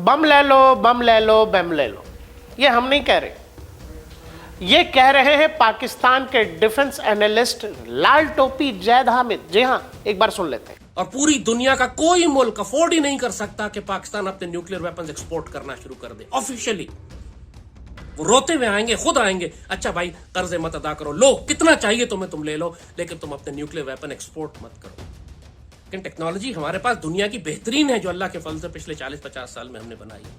बम ले लो, बम ले लो, बम ले लो, ये हम नहीं कह रहे, ये कह रहे हैं पाकिस्तान के डिफेंस एनालिस्ट लाल टोपी जैद हामिद। जी हां, एक बार सुन लेते हैं। और पूरी दुनिया का कोई मुल्क अफोर्ड ही नहीं कर सकता कि पाकिस्तान अपने न्यूक्लियर वेपन्स एक्सपोर्ट करना शुरू कर दे ऑफिशियली। वो रोते हुए आएंगे, खुद आएंगे, अच्छा भाई कर्जे मत अदा करो, लो कितना चाहिए तुम्हें तुम ले लो, लेकिन तुम अपने न्यूक्लियर वेपन एक्सपोर्ट मत करो। लेकिन टेक्नोलॉजी हमारे पास दुनिया की बेहतरीन है, जो अल्लाह के फजल से पिछले 40-50 साल में हमने बनाई है।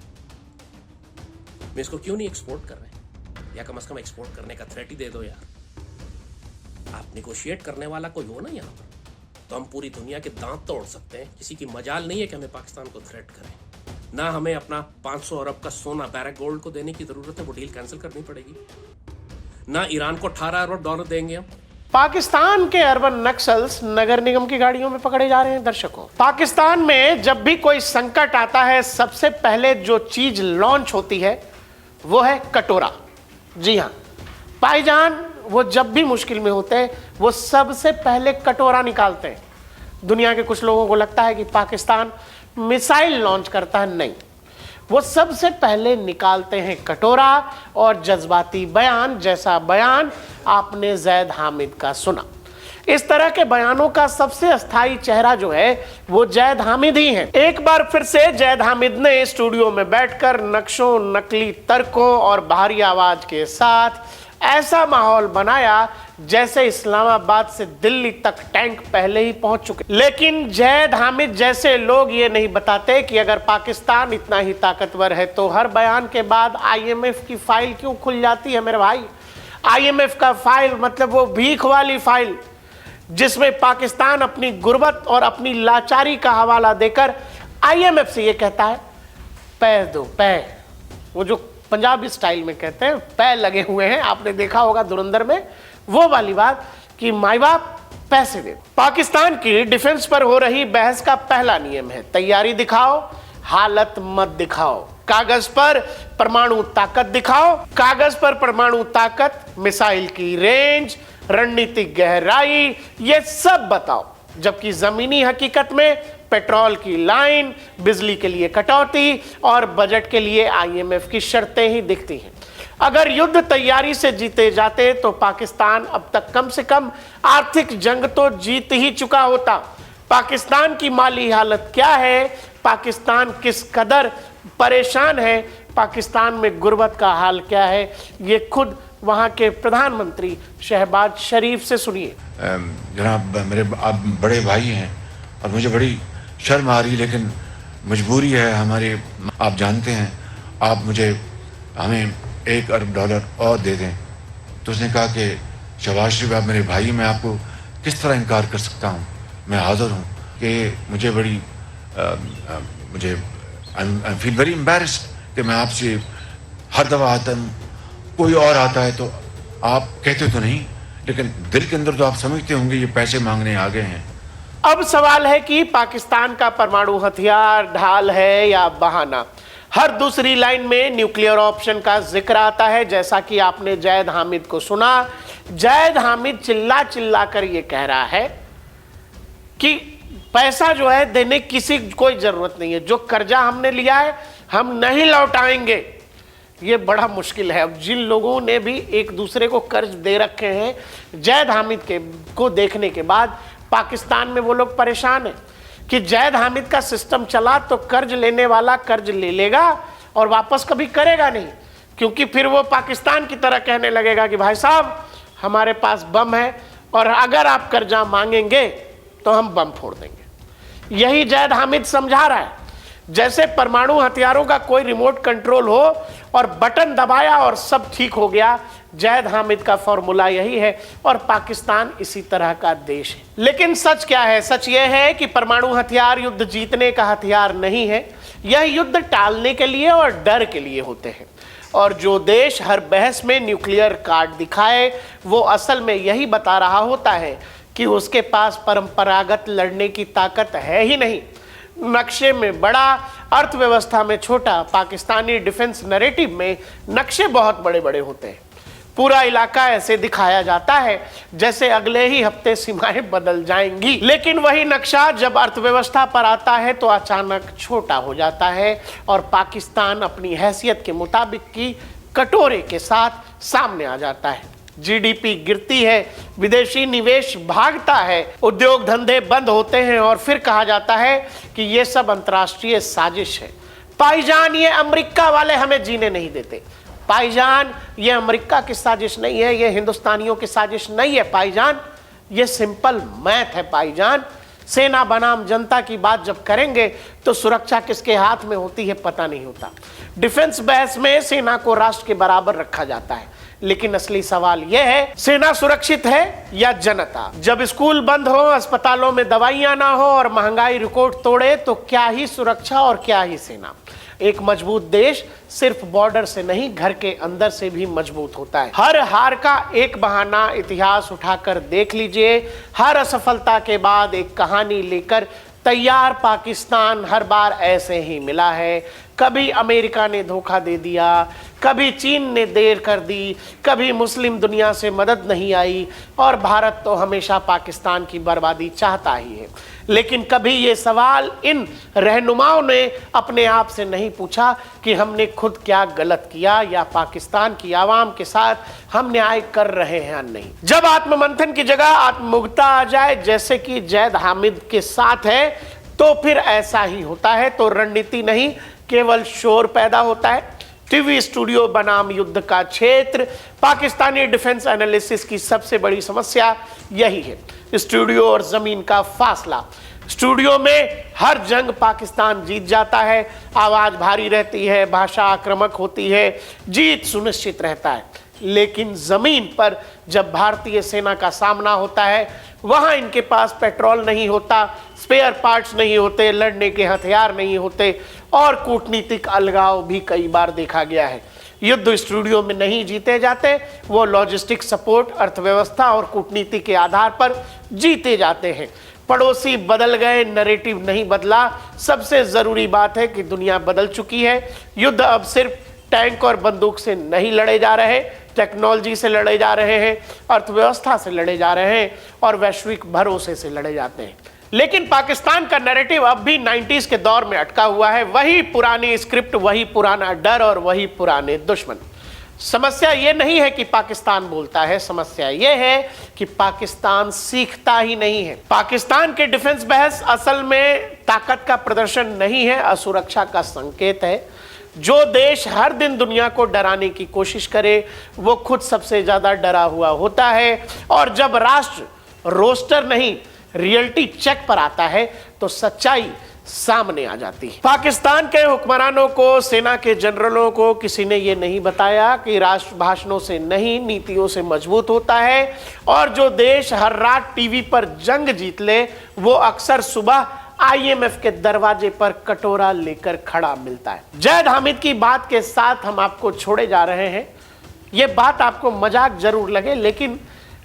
मैं इसको क्यों नहीं एक्सपोर्ट कर रहे, या कम से कम एक्सपोर्ट करने का थ्रेट ही दे दो यार। आप निगोशिएट करने वाला कोई हो ना यहाँ पर, तो हम पूरी दुनिया के दांत तोड़ सकते हैं। किसी की मजाल नहीं है कि हमें पाकिस्तान को थ्रेट करें। ना हमें अपना 500 अरब का सोना बैरक गोल्ड को देने की जरूरत है, वो डील कैंसिल करनी पड़ेगी। ना ईरान को 18 अरब डॉलर देंगे हम। पाकिस्तान के अर्बन नक्सल्स नगर निगम की गाड़ियों में पकड़े जा रहे हैं। दर्शकों, पाकिस्तान में जब भी कोई संकट आता है, सबसे पहले जो चीज लॉन्च होती है वो है कटोरा। जी हां भाईजान, वो जब भी मुश्किल में होते हैं वो सबसे पहले कटोरा निकालते हैं। दुनिया के कुछ लोगों को लगता है कि पाकिस्तान मिसाइल लॉन्च करता है, नहीं, वो सबसे पहले निकालते हैं कटोरा और जज्बाती बयान, जैसा बयान आपने जैद हामिद का सुना। इस तरह के बयानों का सबसे अस्थायी चेहरा जो है वो जैद हामिद ही है। एक बार फिर से जैद हामिद ने स्टूडियो में बैठकर नक्शों, नकली तर्कों और भारी आवाज के साथ ऐसा माहौल बनाया जैसे इस्लामाबाद से दिल्ली तक टैंक पहले ही पहुंच चुके। लेकिन जैद हामिद जैसे लोग ये नहीं बताते कि अगर पाकिस्तान इतना ही ताकतवर है तो हर बयान के बाद IMF की फाइल क्यों खुल जाती है मेरे भाई। IMF का फाइल मतलब वो भीख वाली फाइल, जिसमें पाकिस्तान अपनी गुर्बत और अपनी लाचारी का हवाला देकर IMF से ये कहता है पैर दो, पैर, वो जो पंजाबी स्टाइल में कहते हैं, पैर लगे हुए हैं, आपने देखा होगा धुरंधर में, वो वाली बात कि माई बाप पैसे दे। पाकिस्तान की डिफेंस पर हो रही बहस का पहला नियम है तैयारी दिखाओ, हालत मत दिखाओ। कागज पर परमाणु ताकत दिखाओ, कागज पर परमाणु ताकत, मिसाइल की रेंज, रणनीतिक गहराई, ये सब बताओ, जबकि जमीनी हकीकत में पेट्रोल की लाइन, बिजली के लिए कटौती और बजट के लिए IMF की शर्तें ही दिखती हैं। अगर युद्ध तैयारी से जीते जाते तो पाकिस्तान अब तक कम से कम आर्थिक जंग तो जीत ही चुका होता। पाकिस्तान की माली हालत क्या है, पाकिस्तान किस कदर परेशान है, पाकिस्तान में गुर्बत का हाल क्या है, ये खुद वहां के प्रधानमंत्री शहबाज शरीफ से सुनिए। जनाब, मेरे आप बड़े भाई हैं और मुझे बड़ी शर्म आ रही, लेकिन मजबूरी है हमारी। आप जानते हैं, आप हमें $1 अरब और दे दें। तो उसने कहा कि शहबाज शरीफ आप मेरे भाई, मैं आपको किस तरह इनकार कर सकता हूँ। मैं हाज़िर हूँ कि मुझे बड़ी मुझे आई फील वेरी एम्बैरेस्ड कि मैं आपसे हर दफ़ा आता हूँ, कोई और आता है तो आप कहते तो नहीं, लेकिन दिल के अंदर तो आप समझते होंगे ये पैसे मांगने आ गए हैं। अब सवाल है कि पाकिस्तान का परमाणु हथियार ढाल है या बहाना। हर दूसरी लाइन में न्यूक्लियर ऑप्शन का जिक्र आता है, जैसा कि आपने जैद हामिद को सुना। जैद हामिद चिल्ला चिल्ला कर ये कह रहा है कि पैसा जो है देने किसी कोई जरूरत नहीं है, जो कर्जा हमने लिया है हम नहीं लौटाएंगे। ये बड़ा मुश्किल है। अब जिन लोगों ने भी एक दूसरे को कर्ज दे रखे हैं, जैद हामिद को देखने के बाद पाकिस्तान में वो लोग परेशान हैं कि जैद हामिद का सिस्टम चला तो कर्ज लेने वाला कर्ज ले लेगा और वापस कभी करेगा नहीं, क्योंकि फिर वो पाकिस्तान की तरह कहने लगेगा कि भाई साहब हमारे पास बम है और अगर आप कर्जा मांगेंगे तो हम बम फोड़ देंगे। यही जैद हामिद समझा रहा है, जैसे परमाणु हथियारों का कोई रिमोट कंट्रोल हो और बटन दबाया और सब ठीक हो गया। जैद हामिद का फॉर्मूला यही है और पाकिस्तान इसी तरह का देश है। लेकिन सच क्या है? सच यह है कि परमाणु हथियार युद्ध जीतने का हथियार नहीं है। यह युद्ध टालने के लिए और डर के लिए होते हैं। और जो देश हर बहस में न्यूक्लियर कार्ड दिखाए वो असल में यही बता रहा होता है कि उसके पास परंपरागत लड़ने की ताकत है ही नहीं। नक्शे में बड़ा, अर्थव्यवस्था में छोटा, पाकिस्तानी डिफेंस नैरेटिव में नक्शे बहुत बड़े बड़े होते हैं। पूरा इलाका ऐसे दिखाया जाता है जैसे अगले ही हफ्ते सीमाएं बदल जाएंगी। लेकिन वही नक्शा जब अर्थव्यवस्था पर आता है तो अचानक छोटा हो जाता है और पाकिस्तान अपनी हैसियत के मुताबिक की कटोरे के साथ सामने आ जाता है। जीडीपी गिरती है, विदेशी निवेश भागता है, उद्योग धंधे बंद होते हैं और फिर कहा जाता है कि ये सब अंतर्राष्ट्रीय साजिश है। भाईजान, ये अमेरिका वाले हमें जीने नहीं देते। भाईजान, ये अमेरिका की साजिश नहीं है, ये हिंदुस्तानियों की साजिश नहीं है। भाईजान, ये सिंपल मैथ है। भाईजान, सेना बनाम जनता की बात जब करेंगे तो सुरक्षा किसके हाथ में होती है पता नहीं होता। डिफेंस बहस में सेना को राष्ट्र के बराबर रखा जाता है, लेकिन असली सवाल यह है, सेना सुरक्षित है या जनता? जब स्कूल बंद हो, अस्पतालों में दवाइयां ना हो और महंगाई रिकॉर्ड तोड़े तो क्या ही सुरक्षा और क्या ही सेना। एक मजबूत देश सिर्फ बॉर्डर से नहीं, घर के अंदर से भी मजबूत होता है। हर हार का एक बहाना इतिहास उठाकर देख लीजिए। हर असफलता के बाद एक कहानी लेकर तैयार पाकिस्तान हर बार ऐसे ही मिला है। कभी अमेरिका ने धोखा दे दिया, कभी चीन ने देर कर दी, कभी मुस्लिम दुनिया से मदद नहीं आई और भारत तो हमेशा पाकिस्तान की बर्बादी चाहता ही है। लेकिन कभी ये सवाल इन रहनुमाओं ने अपने आप से नहीं पूछा कि हमने खुद क्या गलत किया या पाकिस्तान की आवाम के साथ हम न्याय कर रहे हैं या नहीं। जब आत्ममंथन की जगह आत्ममुग्धता आ जाए, जैसे कि जैद हामिद के साथ है, तो फिर ऐसा ही होता है। तो रणनीति नहीं, केवल शोर पैदा होता है। टीवी स्टूडियो बनाम युद्ध का क्षेत्र। पाकिस्तानी डिफेंस एनालिसिस की सबसे बड़ी समस्या यही है, स्टूडियो और जमीन का फासला। स्टूडियो में हर जंग पाकिस्तान जीत जाता है, आवाज भारी रहती है, भाषा आक्रामक होती है, जीत सुनिश्चित रहता है। लेकिन जमीन पर जब भारतीय सेना का सामना होता है, वहां इनके पास पेट्रोल नहीं होता, स्पेयर पार्ट्स नहीं होते, लड़ने के हथियार नहीं होते और कूटनीतिक अलगाव भी कई बार देखा गया है। युद्ध स्टूडियो में नहीं जीते जाते, वो लॉजिस्टिक सपोर्ट, अर्थव्यवस्था और कूटनीति के आधार पर जीते जाते हैं। पड़ोसी बदल गए, नैरेटिव नहीं बदला। सबसे जरूरी बात है कि दुनिया बदल चुकी है। युद्ध अब सिर्फ टैंक और बंदूक से नहीं लड़े जा रहे, टेक्नोलॉजी से लड़े जा रहे हैं, अर्थव्यवस्था से लड़े जा रहे हैं और वैश्विक भरोसे से लड़े जाते हैं। लेकिन पाकिस्तान का नैरेटिव अब भी 90s के दौर में अटका हुआ है। वही पुरानी स्क्रिप्ट, वही पुराना डर और वही पुराने दुश्मन। समस्या ये नहीं है कि पाकिस्तान बोलता है, समस्या ये है कि पाकिस्तान सीखता ही नहीं है। पाकिस्तान के डिफेंस बहस असल में ताकत का प्रदर्शन नहीं है, असुरक्षा का संकेत है। जो देश हर दिन दुनिया को डराने की कोशिश करे, वो खुद सबसे ज्यादा डरा हुआ होता है। और जब राष्ट्र रोस्टर नहीं, रियलिटी चेक पर आता है तो सच्चाई सामने आ जाती है। पाकिस्तान के हुक्मरानों को, सेना के जनरलों को किसी ने ये नहीं बताया कि राष्ट्र भाषणों से नहीं, नीतियों से मजबूत होता है। और जो देश हर रात टीवी पर जंग जीत ले, वो अक्सर सुबह IMF के दरवाजे पर कटोरा लेकर खड़ा मिलता है। जैद हामिद की बात के साथ हम आपको छोड़े जा रहे हैं। ये बात आपको मजाक जरूर लगे, लेकिन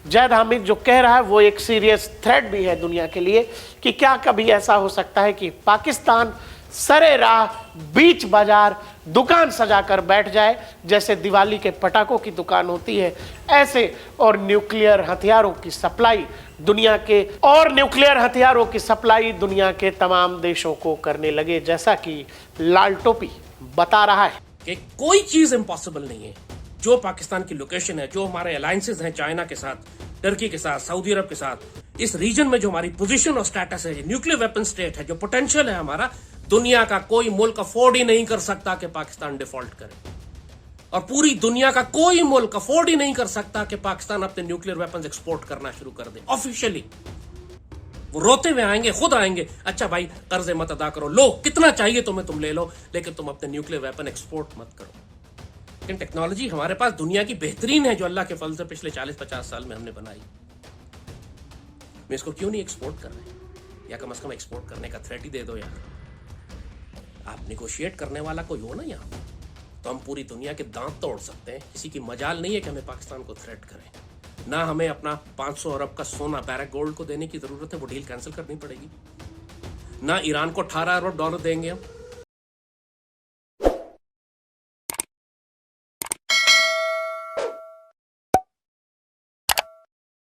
जैद हामिद जो कह रहा है वो एक सीरियस थ्रेट भी है दुनिया के लिए कि क्या कभी ऐसा हो सकता है कि पाकिस्तान सरे राह, बीच बाजार दुकान सजाकर बैठ जाए, जैसे दिवाली के पटाखों की दुकान होती है ऐसे, और न्यूक्लियर हथियारों की सप्लाई दुनिया के तमाम देशों को करने लगे, जैसा कि लाल टोपी बता रहा है कि कोई चीज इम्पॉसिबल नहीं है। जो पाकिस्तान की लोकेशन है, जो हमारे अलायंसेस हैं चाइना के साथ, टर्की के साथ, सऊदी अरब के साथ, इस रीजन में जो हमारी पोजीशन और स्टेटस है, न्यूक्लियर वेपन स्टेट है, जो पोटेंशियल है हमारा, दुनिया का कोई मुल्क अफोर्ड ही नहीं कर सकता कि पाकिस्तान डिफॉल्ट करे। और पूरी दुनिया का कोई मुल्क अफोर्ड ही नहीं कर सकता कि पाकिस्तान अपने न्यूक्लियर वेपन्स एक्सपोर्ट करना शुरू कर दे ऑफिशियली। वो रोते हुए आएंगे, खुद आएंगे, अच्छा भाई कर्जे मत अदा करो, लो कितना चाहिए तुम्हें तुम ले लो, लेकिन तुम अपने न्यूक्लियर वेपन एक्सपोर्ट मत करो। लेकिन टेक्नोलॉजी हमारे पास दुनिया की बेहतरीन है, जो अल्लाह के फजल से पिछले 40-50 साल में हमने बनाई। मैं इसको क्यों नहीं एक्सपोर्ट कर रहे, या कम से कम एक्सपोर्ट करने का थ्रेट ही दे दो यार। आप निगोशिएट करने वाला कोई हो ना यहाँ, तो हम पूरी दुनिया के दांत तोड़ सकते हैं। किसी की मजाल नहीं है कि हमें पाकिस्तान को थ्रेट करें। ना हमें अपना 500 अरब का सोना बैरक गोल्ड को देने की जरूरत है, वो डील कैंसिल करनी पड़ेगी। ना ईरान को $18 अरब देंगे हम,